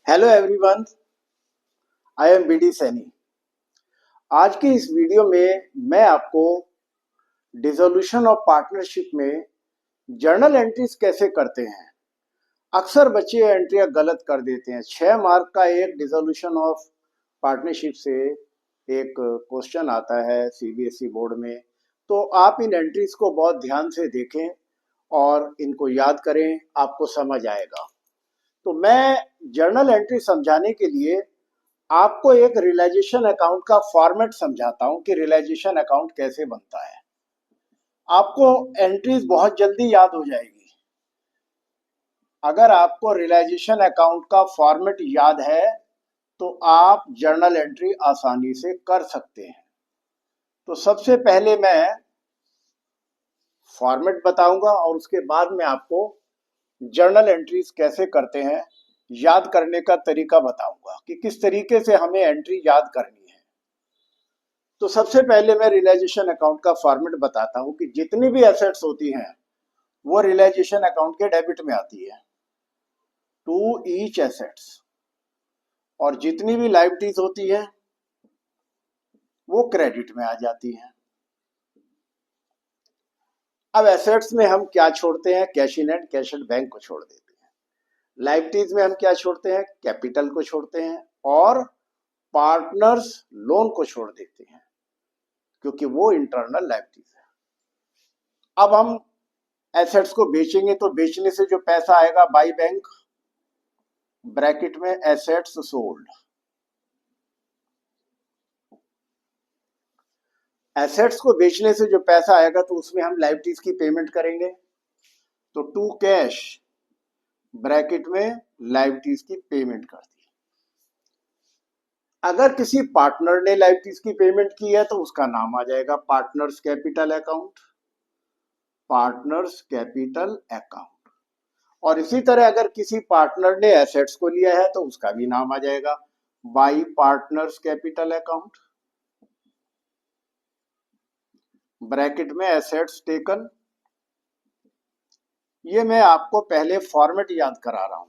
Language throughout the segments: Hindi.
Hello everyone, I am B D Saini. आज की इस वीडियो में मैं आपको डिसोल्यूशन ऑफ पार्टनरशिप में जर्नल एंट्रीज कैसे करते हैं। अक्सर बच्चे एंट्रियां गलत कर देते हैं। 6 मार्क का एक डिसोल्यूशन ऑफ पार्टनरशिप से एक क्वेश्चन आता है सीबीएसई बोर्ड में। तो आप इन एंट्रीज को बहुत ध्यान से देखें और इनको याद करें, आपको समझ आएगा। तो मैं जर्नल एंट्री समझाने के लिए आपको एक रियलाइजेशन अकाउंट का फॉर्मेट समझाता हूं कि रियलाइजेशन अकाउंट कैसे बनता है। आपको एंट्रीज बहुत जल्दी याद हो जाएगी अगर आपको रियलाइजेशन अकाउंट का फॉर्मेट याद है तो आप जर्नल एंट्री आसानी से कर सकते हैं। तो सबसे पहले मैं फॉर्मेट बताऊंगा और उसके बाद में आपको जर्नल एंट्रीज कैसे करते हैं याद करने का तरीका बताऊंगा कि किस तरीके से हमें एंट्री याद करनी है। तो सबसे पहले मैं रियलाइजेशन अकाउंट का फॉर्मेट बताता हूं कि जितनी भी एसेट्स होती हैं वो रियलाइजेशन अकाउंट के डेबिट में आती है, टू ईच एसेट्स, और जितनी भी लायबिलिटीज होती है वो क्रेडिट में आ जाती हैं। अब एसेट्स में हम क्या छोड़ते हैं? Cash in and cash at bank को छोड़ देते हैं। लायबिलिटीज में हम क्या छोड़ते हैं? कैपिटल को छोड़ते हैं और पार्टनर्स लोन को छोड़ देते हैं क्योंकि वो इंटरनल लायबिलिटीज है। अब हम एसेट्स को बेचेंगे तो बेचने से जो पैसा आएगा बाई बैंक, ब्रैकेट में एसेट्स सोल्ड। एसेट्स को बेचने से जो पैसा आएगा तो उसमें हम लायबिलिटीज की पेमेंट करेंगे, तो टू कैश, ब्रैकेट में लायबिलिटीज की पेमेंट कर दी। अगर किसी पार्टनर ने लायबिलिटीज की पेमेंट की है तो उसका नाम आ जाएगा partners capital account, partners capital account. और इसी तरह अगर किसी पार्टनर ने एसेट्स को लिया है तो उसका भी नाम आ जाएगा by partners capital account, bracket में एसेट्स टेकन। ये मैं आपको पहले फॉर्मेट याद करा रहा हूं।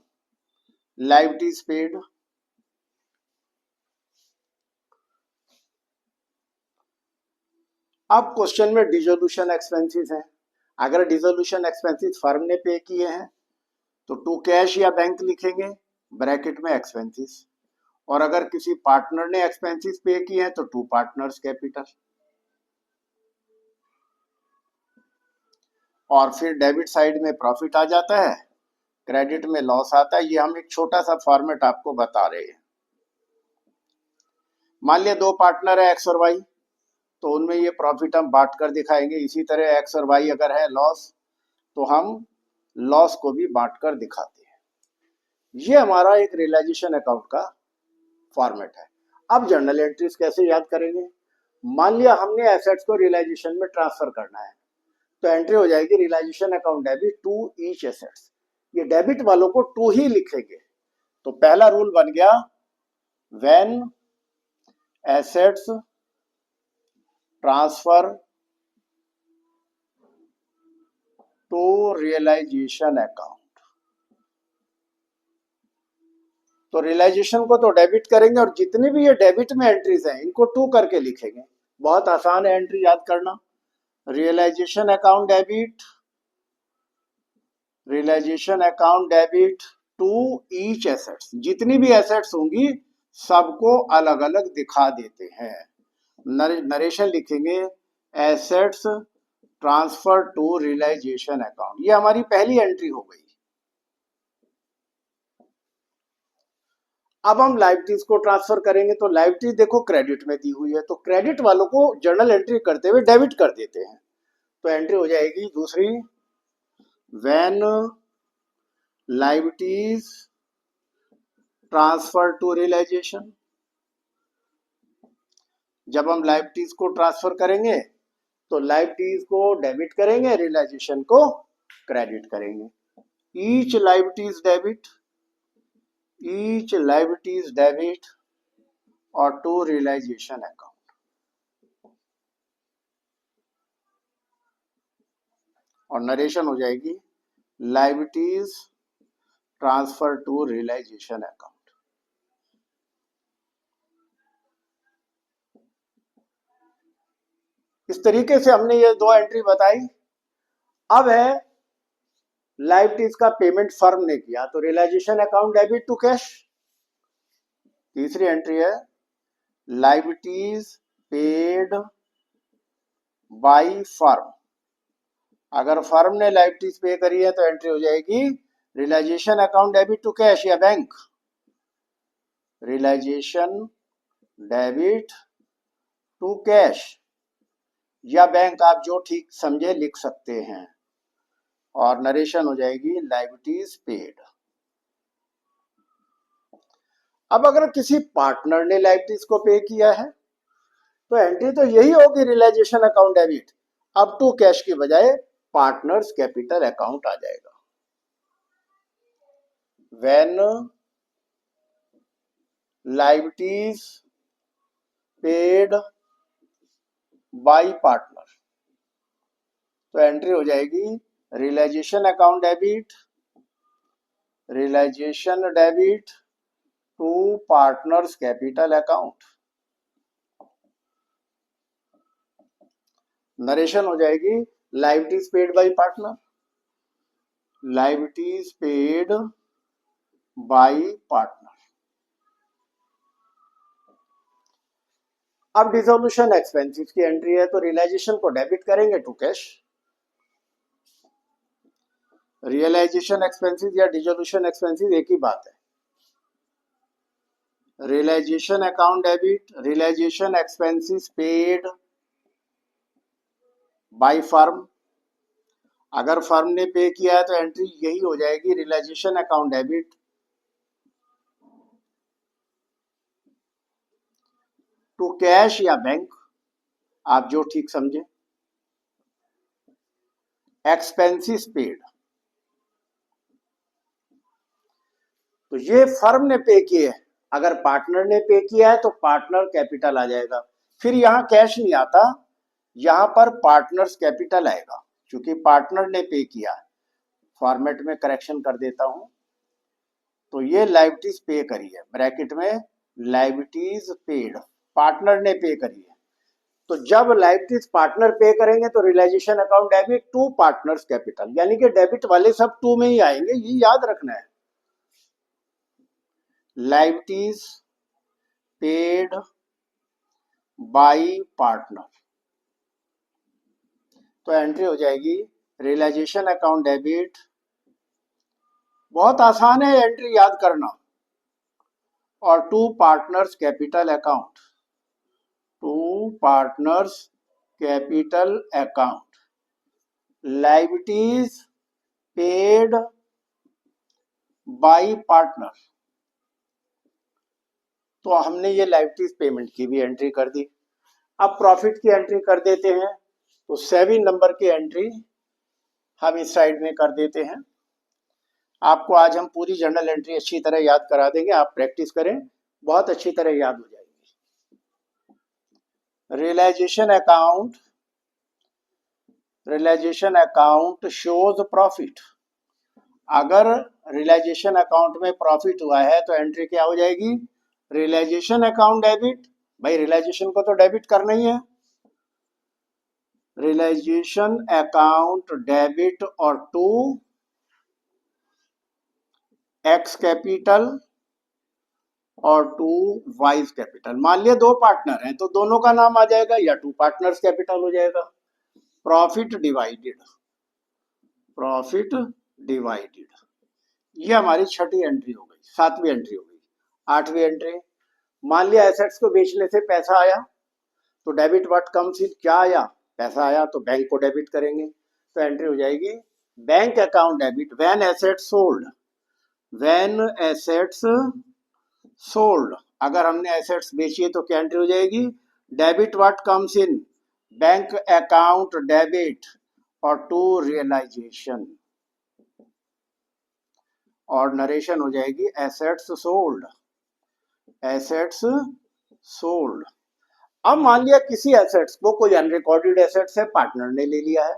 लायबिलिटीज पेड, अब क्वेश्चन में डिसोल्यूशन एक्सपेंसेस हैं। अगर डिसोल्यूशन एक्सपेंसेस फर्म ने पे किए हैं तो टू कैश या बैंक लिखेंगे, ब्रैकेट में एक्सपेंसेस। और अगर किसी पार्टनर ने एक्सपेंसेस पे किए हैं तो टू पार्टनर्स कैपिटल। और फिर डेबिट साइड में प्रॉफिट आ जाता है, क्रेडिट में लॉस आता है। ये हम एक छोटा सा फॉर्मेट आपको बता रहे हैं। मान लिया दो पार्टनर है एक्स और वाई, तो उनमें ये प्रॉफिट हम बांट कर दिखाएंगे। इसी तरह एक्स और वाई अगर है लॉस तो हम लॉस को भी बांट कर दिखाते हैं। ये हमारा एक रियलाइजेशन अकाउंट का फॉर्मेट है। अब जर्नल एंट्रीज कैसे याद करेंगे? मान लिया हमने एसेट्स को रियलाइजेशन में ट्रांसफर करना है तो एंट्री हो जाएगी realisation account debit to each assets. ये डेबिट वालों को टू ही लिखेंगे। तो पहला रूल बन गया, when assets transfer to realisation account. तो रियलाइजेशन को तो डेबिट करेंगे और जितनी भी ये डेबिट में एंट्रीज हैं इनको टू करके लिखेंगे। बहुत आसान है एंट्री याद करना। Realisation account debit, realisation account debit to each assets. जितनी भी एसेट्स होंगी सबको अलग अलग दिखा देते हैं। नरेशन लिखेंगे assets transfer to realisation account. ये हमारी पहली एंट्री हो गई। अब हम लायबिलिटीज को ट्रांसफर करेंगे तो लायबिलिटीज देखो क्रेडिट में दी हुई है, तो क्रेडिट वालों को जर्नल एंट्री करते हुए डेबिट कर देते हैं। तो एंट्री हो जाएगी दूसरी, when liabilities transfer to realisation. जब हम लायबिलिटीज को ट्रांसफर करेंगे तो लायबिलिटीज को डेबिट करेंगे, रियलाइजेशन को क्रेडिट करेंगे। Each liabilities debit, each liabilities debit और टू रियलाइजेशन अकाउंट। और नरेशन हो जाएगी liabilities transfer to realisation account. इस तरीके से हमने ये दो एंट्री बताई। अब है लायबिलिटीज का पेमेंट फर्म ने किया, तो realisation account debit to cash. तीसरी एंट्री है लायबिलिटीज पेड बाय फर्म। अगर फर्म ने लायबिलिटीज पे करी है तो एंट्री हो जाएगी realisation account debit to cash या bank. Realisation debit to cash या बैंक, आप जो ठीक समझे लिख सकते हैं। और नरेशन हो जाएगी लायबिलिटीज पेड। अब अगर किसी पार्टनर ने लायबिलिटीज को पे किया है तो एंट्री तो यही होगी रियलाइजेशन अकाउंट डेबिट, अब टू कैश की बजाय पार्टनर्स कैपिटल अकाउंट आ जाएगा। When liabilities paid by partner, तो एंट्री हो जाएगी realisation account debit, realisation debit to partners capital account. Narration हो जाएगी liabilities paid by partner, liabilities paid by partner. अब डिसोल्यूशन एक्सपेंसेस की एंट्री है, तो रियलाइजेशन को डेबिट करेंगे टू कैश। रियलाइजेशन एक्सपेंसेस या डिसोल्यूशन एक्सपेंसेस एक ही बात है। Realisation account debit, realisation expenses paid by firm. अगर फर्म ने पे किया है तो एंट्री यही हो जाएगी realisation account debit to cash या बैंक, आप जो ठीक समझे। एक्सपेंसेस पेड, तो ये फर्म ने पे किए, अगर पार्टनर ने पे किया है तो पार्टनर कैपिटल आ जाएगा। फिर यहां कैश नहीं आता, यहां पर पार्टनर्स कैपिटल आएगा क्योंकि पार्टनर ने पे किया है। फॉर्मेट में करेक्शन कर देता हूं, तो ये लायबिलिटीज पे करी है, ब्रैकेट में लायबिलिटीज पेड, पार्टनर ने पे करी है। तो जब लायबिलिटीज पार्टनर पे करेंगे तो realisation account debit to partners capital, यानी कि डेबिट वाले सब टू में ही आएंगे, ये याद रखना है। लायबिलिटीज पेड बाय पार्टनर, तो एंट्री हो जाएगी रियलाइजेशन अकाउंट डेबिट। बहुत आसान है एंट्री याद करना। और to partners capital account, to partners capital account, liabilities paid by partner. तो हमने ये लायबिलिटीज पेमेंट की भी एंट्री कर दी। अब प्रॉफिट की एंट्री कर देते हैं, तो 7 नंबर की एंट्री हम इस साइड में कर देते हैं। आपको आज हम पूरी जर्नल एंट्री अच्छी तरह याद करा देंगे, आप प्रैक्टिस करें, बहुत अच्छी तरह याद हो जाएगी। Realisation account, realisation account shows profit. अगर रियलाइजेशन अकाउंट में प्रॉफिट हुआ है तो एंट्री क्या हो जाएगी रियलाइजेशन अकाउंट डेबिट। भाई रियलाइजेशन को तो डेबिट करना ही है, रियलाइजेशन अकाउंट डेबिट और टू एक्स कैपिटल और टू वाइज कैपिटल। मान लिया दो पार्टनर हैं तो दोनों का नाम आ जाएगा या टू पार्टनर्स कैपिटल हो जाएगा। प्रॉफिट डिवाइडेड, प्रॉफिट डिवाइडेड, ये हमारी छठी एंट्री हो गई, सातवीं एंट्री हो गई। आठवीं एंट्री, मान लिया एसेट्स को बेचने से पैसा आया तो डेबिट व्हाट कम्स इन, क्या आया, पैसा आया, तो बैंक को डेबिट करेंगे, तो एंट्री हो जाएगी bank account debit when assets sold, when assets sold. अगर हमने एसेट्स बेची है तो क्या एंट्री हो जाएगी debit what comes in, bank account debit और टू रियलाइजेशन, और नरेशन हो जाएगी एसेट्स सोल्ड, एसेट्स सोल्ड। अब मान लिया किसी एसेट्स को, कोई अनरिकॉर्डेड एसेट्स है, पार्टनर ने ले लिया है,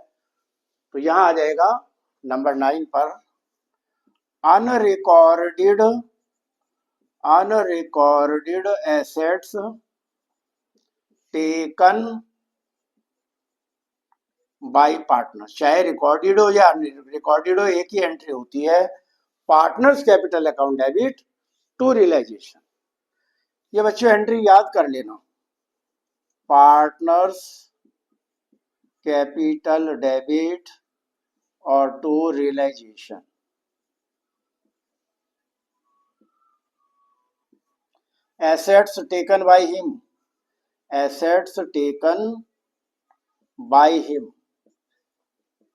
तो यहां आ जाएगा नंबर 9 पर unrecorded, unrecorded assets taken by partner, चाहे रिकॉर्डेड हो या रिकॉर्डेड हो, एक ही एंट्री होती है, partners capital account debit to realisation. ये बच्चों एंट्री याद कर लेना, पार्टनर्स कैपिटल डेबिट और to realisation. Assets taken by him, assets taken by him.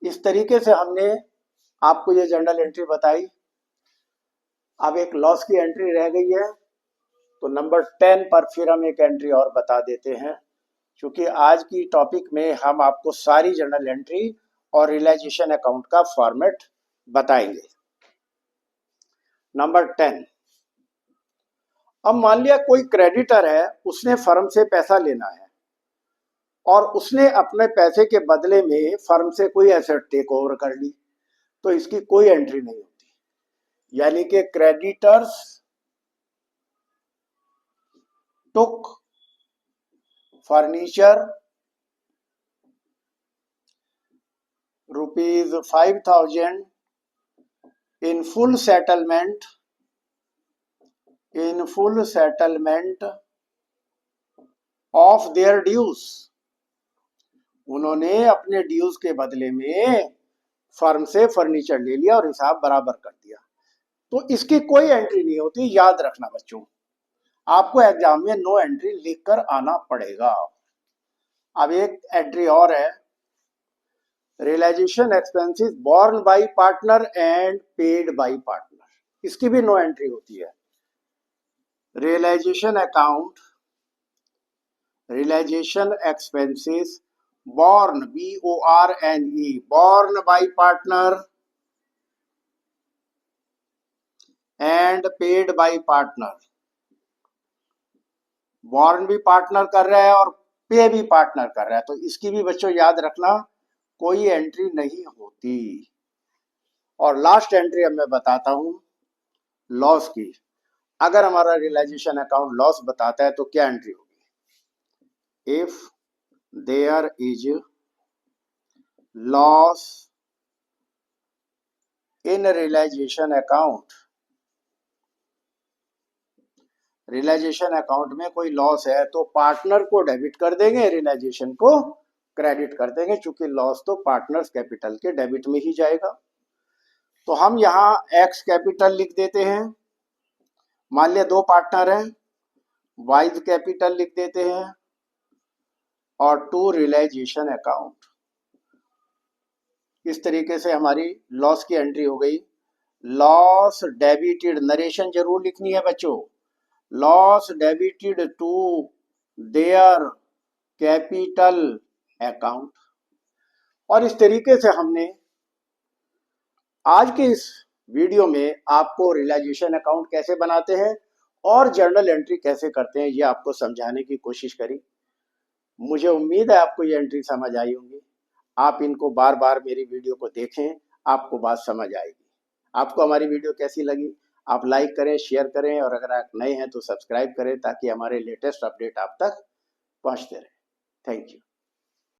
इस तरीके से हमने आपको ये जर्नल एंट्री बताई। अब एक लॉस की एंट्री रह गई है, तो नंबर 10 पर फिर हम एक एंट्री और बता देते हैं, क्योंकि आज की टॉपिक में हम आपको सारी जर्नल एंट्री और रियलाइजेशन अकाउंट का फॉर्मेट बताएंगे। नंबर 10, अब मान लिया कोई क्रेडिटर है, उसने फर्म से पैसा लेना है और उसने अपने पैसे के बदले में फर्म से कोई एसेट टेक ओवर कर ली, तो इसकी कोई एंट्री नहीं होती। यानी कि creditors took furniture ₹5,000 in full settlement of their dues। उन्होंने अपने ड्यूज के बदले में फर्म से फर्नीचर ले लिया और हिसाब बराबर कर दिया, तो इसकी कोई एंट्री नहीं होती। याद रखना बच्चों, आपको एग्जाम में नो एंट्री लिखकर आना पड़ेगा। अब एक एंट्री और है, realisation expenses borne by partner and paid by partner, इसकी भी नो एंट्री होती है। Realisation account, realisation expenses borne BORNE borne by partner and paid by partner। borne भी पार्टनर कर रहा है और पे भी पार्टनर कर रहा है, तो इसकी भी बच्चों याद रखना कोई एंट्री नहीं होती। और लास्ट एंट्री अब मैं बताता हूं लॉस की। अगर हमारा रियलाइजेशन अकाउंट लॉस बताता है तो क्या एंट्री होगी? If there is loss in realisation account, realisation account में कोई लॉस है तो पार्टनर को डेबिट कर देंगे, रियलाइजेशन को क्रेडिट कर देंगे, क्योंकि लॉस तो पार्टनर्स कैपिटल के डेबिट में ही जाएगा। तो हम यहाँ एक्स कैपिटल लिख देते हैं, मान लिया दो पार्टनर हैं, वाइज कैपिटल लिख देते हैं और टू रियलाइजेशन अकाउंट। इस तरीके से हमारी लॉस की एंट्री हो गई। लॉस डेबिटेड, नरेशन जरूर लिखनी है बच्चों, loss debited to their capital account. और इस तरीके से हमने आज के इस वीडियो में आपको रियलाइजेशन अकाउंट कैसे बनाते हैं और जर्नल एंट्री कैसे करते हैं, ये आपको समझाने की कोशिश करी। मुझे उम्मीद है आपको ये एंट्री समझ आई होंगी। आप इनको बार बार मेरी वीडियो को देखें, आपको बात समझ आएगी। आपको हमारी वीडियो कैसी लगी आप लाइक करें, शेयर करें, और अगर आप नए हैं तो सब्सक्राइब करें, ताकि हमारे लेटेस्ट अपडेट आप तक पहुंचते रहे। Thank you.